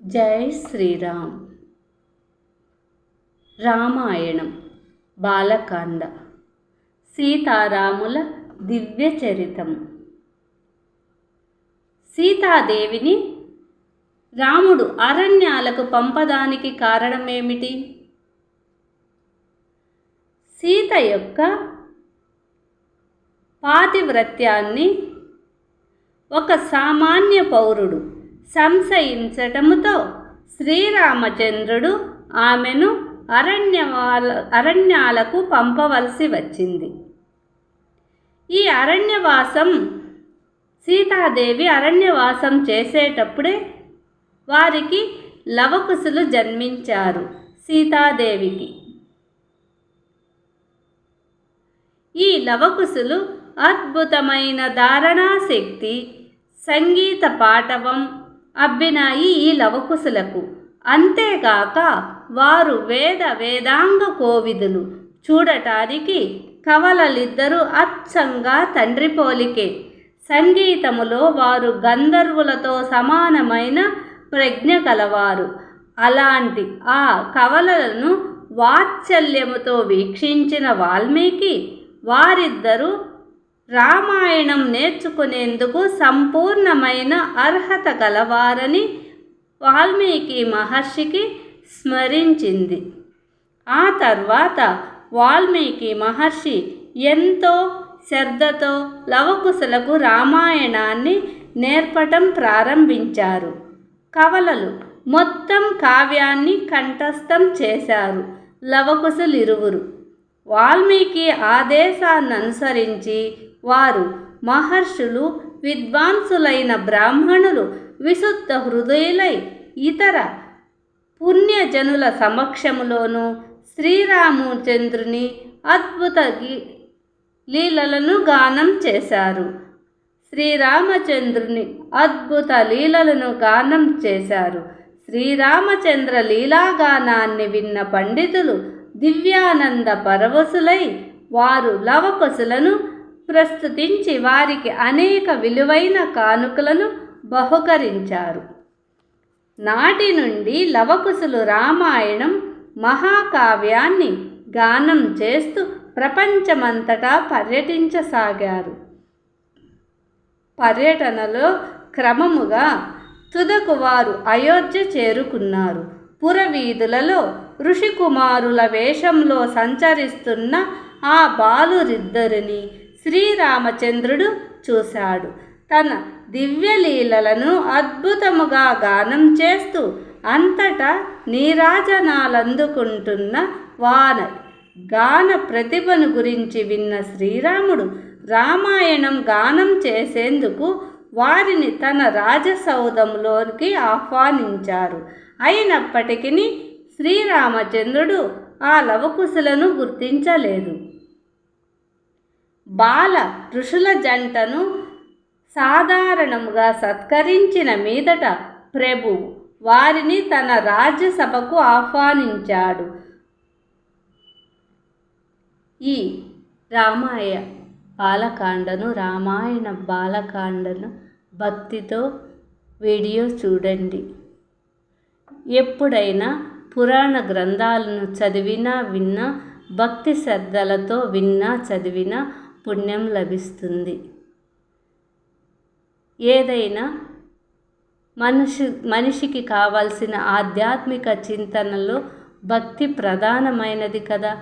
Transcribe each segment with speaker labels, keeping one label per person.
Speaker 1: జై శ్రీరామ్. రామాయణం బాలకాండ సీతారాముల దివ్య చరితం. సీతాదేవిని రాముడు అరణ్యాలకు పంపడానికి కారణమేమిటి? సీత యొక్క పాతివ్రత్యాన్ని ఒక సామాన్య పౌరుడు సంశయించటముతో శ్రీరామచంద్రుడు ఆమెను అరణ్యాలకు పంపవలసి వచ్చింది. ఈ సీతాదేవి అరణ్యవాసం చేసేటప్పుడే వారికి లవకుశులు జన్మించారు. సీతాదేవికి ఈ లవకుశులు అద్భుతమైన ధారణాశక్తి, సంగీత పాటవం అబ్బినాయి ఈ లవకుశులకు. అంతేగాక వారు వేదాంగ కోవిదులు. చూడటానికి కవలలిద్దరూ అచ్చంగా తండ్రి పోలికే. సంగీతములో వారు గంధర్వులతో సమానమైన ప్రజ్ఞ కలవారు. అలాంటి ఆ కవలలను వాత్సల్యముతో వీక్షించిన వాల్మీకి వారిద్దరూ రామాయణం నేర్చుకునేందుకు సంపూర్ణమైన అర్హత గలవారని వాల్మీకి మహర్షికి స్మరించింది. ఆ తర్వాత వాల్మీకి మహర్షి ఎంతో శ్రద్ధతో లవకుశులకు రామాయణాన్ని నేర్పటం ప్రారంభించారు. కవలలు మొత్తం కావ్యాన్ని కంఠస్థం చేశారు. లవకుశులిరువురు వాల్మీకి ఆదేశాన్ననుసరించి వారు మహర్షులు, విద్వాంసులైన బ్రాహ్మణులు, విశుద్ధ హృదయులై ఇతర పుణ్యజనుల సమక్షములోనూ శ్రీరామచంద్రుని అద్భుత లీలలను గానం చేశారు. శ్రీరామచంద్ర లీలాగానాన్ని విన్న పండితులు దివ్యానంద పరవశులై వారు లవకుశులను ప్రస్తుతించి వారికి అనేక విలువైన కానుకలను బహుకరించారు. నాటి నుండి లవకుశులు రామాయణం మహాకావ్యాన్ని గానం చేస్తూ ప్రపంచమంతటా పర్యటించసాగారు. పర్యటనలో క్రమముగా తుదకు వారు అయోధ్య చేరుకున్నారు. పురవీధులలో ఋషికుమారుల వేషంలో సంచరిస్తున్న ఆ బాలురిద్దరిని శ్రీరామచంద్రుడు చూశాడు. తన దివ్యలీలలను అద్భుతముగా గానం చేస్తూ అంతటా నీరాజనాలందుకుంటున్న గాన ప్రతిభను గురించి విన్న శ్రీరాముడు రామాయణం గానం చేసేందుకు వారిని తన రాజసౌధంలోకి ఆహ్వానించారు. అయినప్పటికీ శ్రీరామచంద్రుడు ఆ లవకుశులను గుర్తించలేదు. బాల ఋషుల జంటను సాధారణముగా సత్కరించిన మీదట ప్రభువు వారిని తన రాజ్యసభకు ఆహ్వానించాడు. ఈ రామాయణ బాలకాండను భక్తితో వీడియో చూడండి. ఎప్పుడైనా పురాణ గ్రంథాలను విన్నా భక్తి శ్రద్ధలతో చదివినా పుణ్యం లభిస్తుంది. ఏదైనా మనిషికి కావాల్సిన ఆధ్యాత్మిక చింతనలో భక్తి ప్రధానమైనది కదా.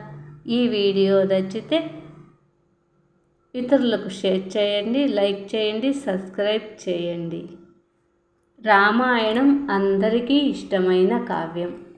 Speaker 1: ఈ వీడియో నచ్చితే ఇతరులకు షేర్ చేయండి, లైక్ చేయండి, సబ్స్క్రైబ్ చేయండి. రామాయణం అందరికీ ఇష్టమైన కావ్యం.